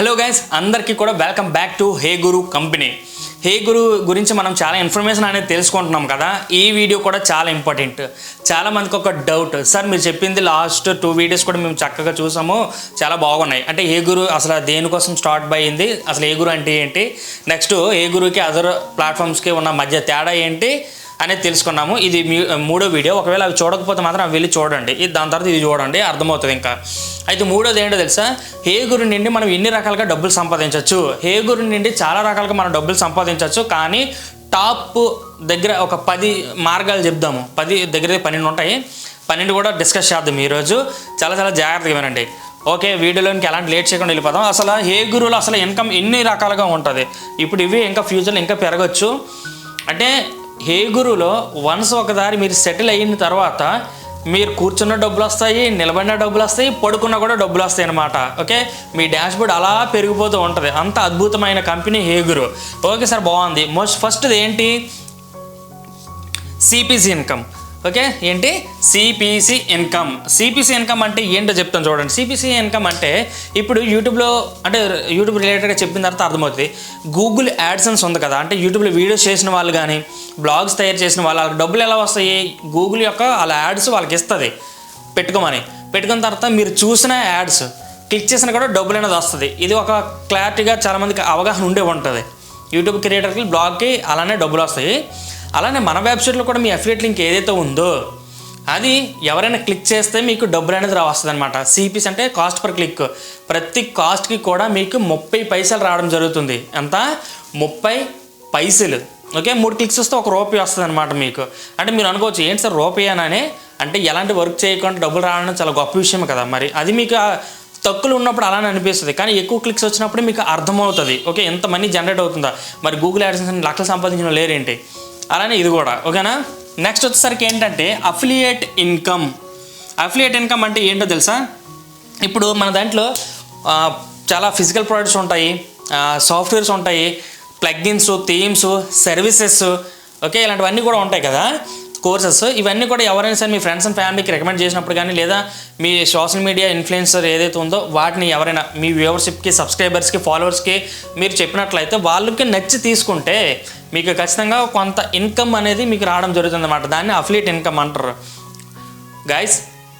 Hello guys, అందరికీ కూడా welcome back to hey Guru company. Hey Guru గురించి మనం చాలా ఇన్ఫర్మేషన్ అనేది తెలుసుకుంటున్నాం కదా. ఈ వీడియో కూడా చాలా ఇంపార్టెంట్. చాలా మందికి ఒక డౌట్, సార్ మీరు చెప్పింది లాస్ట్ 2 వీడియోస్ కూడా మేము చక్కగా చూసాము, చాలా బాగున్నాయి. అంటే హే గురు అసలు దేనికోసం స్టార్ట్ అయ్యింది, అసలు హే గురు అంటే ఏంటి, నెక్స్ట్ హే గురుకి అదర్ ప్లాట్ఫామ్స్కి ఉన్న మధ్య తేడా ఏంటి అనేది తెలుసుకున్నాము. ఇది మూడో వీడియో. ఒకవేళ అవి చూడకపోతే మాత్రం అవి వెళ్ళి చూడండి, దాని తర్వాత ఇది చూడండి, అర్థమవుతుంది. ఇంకా అయితే మూడోది ఏంటో తెలుసా, హే గురు నుండి మనం ఎన్ని రకాలుగా డబ్బులు సంపాదించవచ్చు. హే గురు నుండి చాలా రకాలుగా మనం డబ్బులు సంపాదించవచ్చు, కానీ టాప్ దగ్గర ఒక 10 మార్గాలు చెప్దాము. 10 దగ్గర 12 ఉంటాయి. 12 కూడా డిస్కస్ చేద్దాం ఈరోజు. చాలా చాలా జాగ్రత్తగా వినండి. ఓకే, వీడియోలోనికి ఎలాంటి లేట్ చేయకుండా వెళ్ళిపోదాం. అసలు హే గురులో అసలు ఇన్కమ్ ఎన్ని రకాలుగా ఉంటుంది. ఇప్పుడు ఇవి ఇంకా ఫ్యూచర్లో ఇంకా పెరగచ్చు. అంటే హే గురులో వన్స్ ఒకసారి మీరు సెటిల్ అయిన తర్వాత మీరు కూర్చున్న డబ్బులు వస్తాయి, నిలబడిన డబ్బులు వస్తాయి, పడుకున్న కూడా డబ్బులు వస్తాయి అన్నమాట. ఓకే, మీ డాష్ బోర్డ్ అలా పెరిగిపోతూ ఉంటుంది. అంత అద్భుతమైన కంపెనీ హే గురు. ఓకే సార్, బాగుంది. ఫస్ట్ది ఏంటి, సిపిసి ఇన్కమ్. ఓకే, ఏంటి సిపిసి ఇన్కమ్. సిపిసి ఇన్కమ్ అంటే ఏంటో చెప్తాను చూడండి. సిపిసి ఇన్కమ్ అంటే ఇప్పుడు యూట్యూబ్లో, అంటే యూట్యూబ్ రిలేటెడ్గా చెప్పిన తర్వాత అర్థమవుతుంది. గూగుల్ యాడ్సెన్స్ ఉంది కదా, అంటే యూట్యూబ్లో వీడియోస్ చేసిన వాళ్ళు కానీ బ్లాగ్స్ తయారు చేసిన వాళ్ళకి డబ్బులు ఎలా వస్తాయి, గూగుల్ యొక్క వాళ్ళ యాడ్స్ వాళ్ళకి ఇస్తుంది పెట్టుకున్న తర్వాత మీరు చూసిన యాడ్స్ క్లిక్ చేసినా కూడా డబ్బులు అనేది వస్తుంది. ఇది ఒక క్లారిటీగా చాలామందికి అవగాహన ఉండే ఉంటుంది. యూట్యూబ్ క్రియేటర్కి బ్లాగ్కి అలానే డబ్బులు వస్తాయి. అలానే మన వెబ్సైట్లో కూడా మీ అఫిలియేట్ లింక్ ఏదైతే ఉందో అది ఎవరైనా క్లిక్ చేస్తే మీకు డబ్బులు అనేది వస్తుంది అనమాట. సిపిసి అంటే కాస్ట్ పర్ క్లిక్. ప్రతి కాస్ట్కి కూడా మీకు 30 పైసలు రావడం జరుగుతుంది. ఎంత? 30 పైసలు. ఓకే, 3 క్లిక్స్ వస్తే ₹1 వస్తుంది అనమాట మీకు. అంటే మీరు అనుకోవచ్చు, ఏంటి సార్ రూపాయనే అంటే ఎలాంటి వర్క్ చేయకుండా డబ్బులు రావడం చాలా గొప్ప విషయం కదా. మరి అది మీకు తక్కువలో ఉన్నప్పుడు అలానే అనిపిస్తుంది, కానీ ఎక్కువ క్లిక్స్ వచ్చినప్పుడు మీకు అర్థమవుతుంది. ఓకే, ఎంత మనీ జనరేట్ అవుతుందా, మరి గూగుల్ యాడ్సెన్స్ లక్షలు సంపాదించిన లేరేంటి. అలానే ఇది కూడా. ఓకేనా. నెక్స్ట్ వచ్చేసరికి ఏంటంటే అఫిలియేట్ ఇన్కమ్. అఫిలియేట్ ఇన్కమ్ అంటే ఏంటో తెలుసా, ఇప్పుడు మన దాంట్లో చాలా ఫిజికల్ ప్రోడక్ట్స్ ఉంటాయి, సాఫ్ట్వేర్స్ ఉంటాయి, ప్లగ్ఇన్స్, థీమ్స్, సర్వీసెస్, ఓకే, ఇలాంటివన్నీ కూడా ఉంటాయి కదా, కోర్సెస్. ఇవన్నీ కూడా ఎవరైనా సరే మీ ఫ్రెండ్స్ అండ్ ఫ్యామిలీకి రికమెండ్ చేసినప్పుడు కానీ, లేదా మీ సోషల్ మీడియా ఇన్ఫ్లుయెన్సర్ ఏదైతే ఉందో వాటిని ఎవరైనా మీ వ్యూవర్షిప్కి, సబ్స్క్రైబర్స్కి, ఫాలోవర్స్కి మీరు చెప్పినట్లయితే వాళ్ళకి నచ్చి తీసుకుంటే మీకు ఖచ్చితంగా కొంత ఇన్కమ్ అనేది మీకు రావడం జరుగుతుంది అన్నమాట. దాన్ని అఫిలియేట్ ఇన్కమ్ అంటారు. గైస్,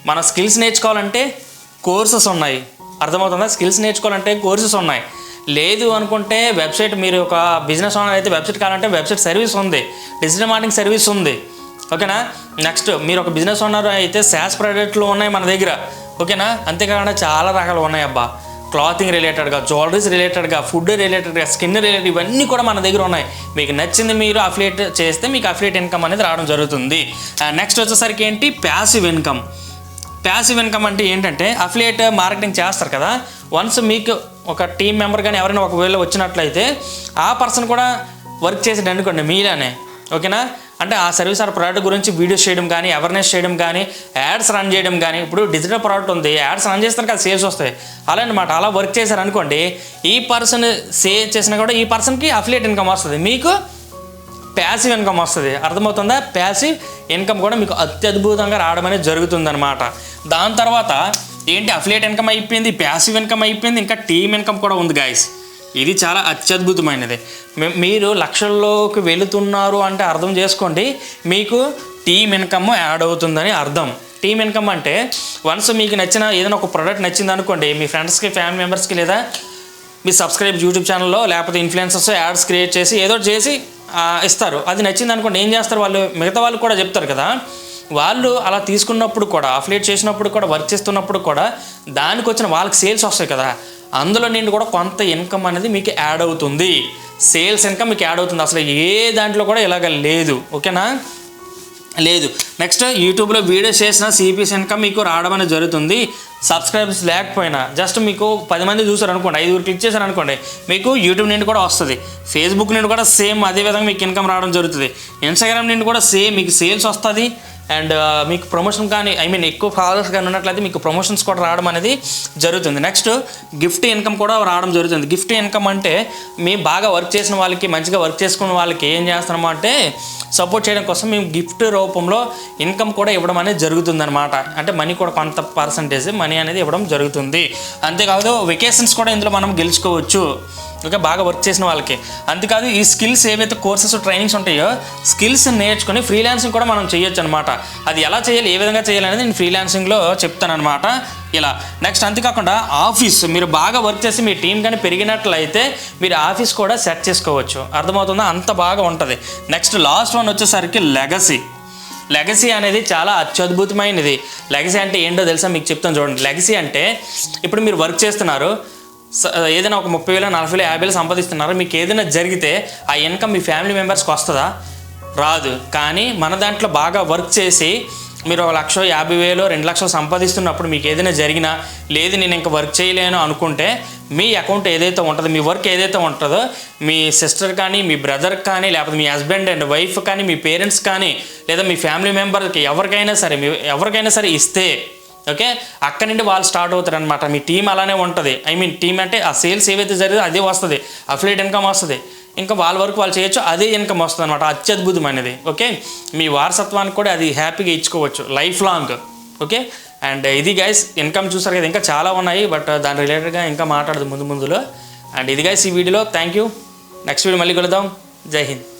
మన స్కిల్స్ నేర్చుకోవాలంటే కోర్సెస్ ఉన్నాయి, అర్థమవుతుందా? స్కిల్స్ నేర్చుకోవాలంటే కోర్సెస్ ఉన్నాయి. లేదు అనుకుంటే వెబ్సైట్, మీరు ఒక బిజినెస్ ఓనర్ అయితే వెబ్సైట్ కావాలంటే వెబ్సైట్ సర్వీస్ ఉంది, డిజిటల్ మార్కెటింగ్ సర్వీస్ ఉంది. ఓకేనా. నెక్స్ట్ మీరు ఒక బిజినెస్ ఓనర్ అయితే SaaS ప్రోడక్ట్లు ఉన్నాయి మన దగ్గర. ఓకేనా. అంతేకాకుండా చాలా రకాలు ఉన్నాయి అబ్బా. క్లాతింగ్ రిలేటెడ్గా, జ్యువెలరీస్ రిలేటెడ్గా, ఫుడ్ రిలేటెడ్గా, స్కిన్ రిలేటెడ్, ఇవన్నీ కూడా మన దగ్గర ఉన్నాయి. మీకు నచ్చింది మీరు అఫిలియేట్ చేస్తే మీకు అఫిలియేట్ ఇన్కమ్ అనేది రావడం జరుగుతుంది. నెక్స్ట్ వచ్చేసరికి ఏంటి, ప్యాసివ్ ఇన్కమ్. ప్యాసివ్ ఇన్కమ్ అంటే ఏంటంటే అఫిలియేట్ మార్కెటింగ్ చేస్తారు కదా, వన్స్ మీకు ఒక టీం మెంబర్ కానీ ఎవరైనా ఒకవేళ వచ్చినట్లయితే ఆ పర్సన్ కూడా వర్క్ చేసేది అనుకోండి మీలానే. ఓకేనా. అంటే ఆ సర్వీస్ ఆర్ ప్రోడక్ట్ గురించి వీడియోస్ చేయడం కానీ, అవేర్నెస్ చేయడం కానీ, యాడ్స్ రన్ చేయడం కానీ. ఇప్పుడు డిజిటల్ ప్రోడక్ట్ ఉంది, యాడ్స్ రన్ చేస్తారు కదా, సేల్స్ వస్తాయి. అలా అనమాట. అలా వర్క్ చేశారు అనుకోండి, ఈ పర్సన్ సేల్ చేసినా కూడా ఈ పర్సన్కి అఫిలియేట్ ఇన్కమ్ వస్తుంది, మీకు ప్యాసివ్ ఇన్కమ్ వస్తుంది. అర్థమవుతుందా? ప్యాసివ్ ఇన్కమ్ కూడా మీకు అత్యద్భుతంగా రావడం అనేది జరుగుతుందన్నమాట. దాని తర్వాత ఏంటి, అఫిలియేట్ ఇన్కమ్ అయిపోయింది, ప్యాసివ్ ఇన్కమ్ అయిపోయింది, ఇంకా టీమ్ ఇన్కమ్ కూడా ఉంది గాయస్. ఇది చాలా అత్యద్భుతమైనది. మీరు లక్షల్లోకి వెళుతున్నారు అంటే అర్థం చేసుకోండి, మీకు టీమ్ ఇన్కమ్ యాడ్ అవుతుందని అర్థం. టీమ్ ఇన్కమ్ అంటే వన్స్ మీకు నచ్చిన ఏదైనా ఒక ప్రోడక్ట్ నచ్చింది అనుకోండి, మీ ఫ్రెండ్స్కి, ఫ్యామిలీ మెంబర్స్కి, లేదా మీ సబ్స్క్రైబ్ యూట్యూబ్ ఛానల్లో, లేకపోతే ఇన్ఫ్లుయెన్సర్స్ యాడ్స్ క్రియేట్ చేసి ఏదో చేసి ఇస్తారు. అది నచ్చింది అనుకోండి, ఏం చేస్తారు వాళ్ళు, మిగతా వాళ్ళు కూడా చెప్తారు కదా, వాళ్ళు అలా తీసుకున్నప్పుడు కూడా, అఫిలియేట్ చేసినప్పుడు కూడా, వర్క్ చేస్తున్నప్పుడు కూడా దానికి వచ్చిన వాళ్ళకి సేల్స్ వస్తాయి కదా, అందులో నుండి కూడా కొంత ఇన్కమ్ అనేది మీకు యాడ్ అవుతుంది. సేల్స్ ఇన్కమ్ మీకు యాడ్ అవుతుంది. అసలు ఏ దాంట్లో కూడా ఇలాగ లేదు. ఓకేనా, లేదు. నెక్స్ట్ యూట్యూబ్లో వీడియోస్ చేసిన సిపిసి ఇన్కమ్ మీకు రావడం అనేది జరుగుతుంది. సబ్స్క్రైబర్స్ లేకపోయినా జస్ట్ మీకు 10 మంది చూసారు అనుకోండి, 5 క్లిక్ చేశారు అనుకోండి, మీకు యూట్యూబ్ నుండి కూడా వస్తుంది. ఫేస్బుక్ నుండి కూడా సేమ్ అదేవిధంగా మీకు ఇన్కమ్ రావడం జరుగుతుంది. ఇన్స్టాగ్రామ్ నుండి కూడా సేమ్ మీకు సేల్స్ వస్తుంది. అండ్ మీకు ప్రమోషన్ కానీ, ఎక్కువ ఫాలోవర్స్ కానీ ఉన్నట్లయితే మీకు ప్రమోషన్స్ కూడా రావడం అనేది జరుగుతుంది. నెక్స్ట్ గిఫ్ట్ ఇన్కమ్ కూడా రావడం జరుగుతుంది. గిఫ్ట్ ఇన్కమ్ అంటే మేము బాగా వర్క్ చేసిన వాళ్ళకి, మంచిగా వర్క్ చేసుకున్న వాళ్ళకి ఏం చేస్తున్నాము అంటే సపోర్ట్ చేయడం కోసం మేము గిఫ్ట్ రూపంలో ఇన్కమ్ కూడా ఇవ్వడం అనేది జరుగుతుందన్నమాట. అంటే మనీ కూడా కొంత పర్సంటేజ్ మనీ అనేది ఇవ్వడం జరుగుతుంది. అంతేకాదు వెకేషన్స్ కూడా ఇందులో మనం గెలుచుకోవచ్చు, ఓకే, బాగా వర్క్ చేసిన వాళ్ళకి. అంతేకాదు ఈ స్కిల్స్ ఏవైతే కోర్సెస్ ట్రైనింగ్స్ ఉంటాయో స్కిల్స్ నేర్చుకొని ఫ్రీలాన్సింగ్ కూడా మనం చేయొచ్చు అనమాట. అది ఎలా చేయాలి, ఏ విధంగా చేయాలి అనేది నేను ఫ్రీలాన్సింగ్లో చెప్తానమాట ఇలా. నెక్స్ట్ అంతేకాకుండా ఆఫీస్ మీరు బాగా వర్క్ చేసి మీ టీం కానీ పెరిగినట్లయితే మీరు ఆఫీస్ కూడా సెట్ చేసుకోవచ్చు. అర్థమవుతుందా? అంత బాగా ఉంటుంది. నెక్స్ట్ లాస్ట్ వన్ వచ్చేసరికి లెగసీ అనేది చాలా అత్యద్భుతమైనది. లెగసీ అంటే ఏంటో తెలుసా మీకు చెప్తాను చూడండి. లెగసీ అంటే ఇప్పుడు మీరు వర్క్ చేస్తున్నారు, ఏదైనా ఒక 30,000, 40,000, 50,000 సంపాదిస్తున్నారు. మీకు ఏదైనా జరిగితే ఆ ఇన్కమ్ మీ ఫ్యామిలీ మెంబర్స్కి వస్తుందా? రాదు. కానీ మన దాంట్లో బాగా వర్క్ చేసి మీరు 1,00,000, 50,000, 2,00,000 సంపాదిస్తున్నప్పుడు మీకు ఏదైనా జరిగినా, లేదు నేను ఇంకా వర్క్ చేయలేను అనుకుంటే మీ అకౌంట్ ఏదైతే ఉంటుందో, మీ వర్క్ ఏదైతే ఉంటుందో మీ సిస్టర్ కానీ, మీ బ్రదర్ కానీ, లేకపోతే మీ హస్బెండ్ అండ్ వైఫ్ కానీ, మీ పేరెంట్స్ కానీ, లేదా మీ ఫ్యామిలీ మెంబర్కి ఎవరికైనా సరే ఇస్తే, ఓకే, అక్కడి నుండి వాళ్ళు స్టార్ట్ అవుతారు అనమాట. మీ టీం అలానే ఉంటుంది. ఐ మీన్ టీం అంటే ఆ సేల్స్ ఏవైతే జరిగిందో అదే వస్తుంది, అఫిలియేట్ ఇన్కమ్ వస్తుంది. ఇంకా వాళ్ళ వరకు వాళ్ళు చేయొచ్చు, అదే ఇన్కమ్ వస్తుంది అనమాట. అత్యద్భుతమైనది. ఓకే, మీ వారసత్వానికి కూడా అది హ్యాపీగా ఇచ్చుకోవచ్చు లైఫ్ లాంగ్. ఓకే, అండ్ ఇది గైస్ ఇన్కమ్ చూసారు కదా, ఇంకా చాలా ఉన్నాయి, బట్ దాని రిలేటెడ్గా ఇంకా మాట్లాడదు ముందులో. అండ్ ఇది గైస్ ఈ వీడియోలో. Thank you. నెక్స్ట్ వీడియో మళ్ళీ కలుద్దాం. జై హింద్.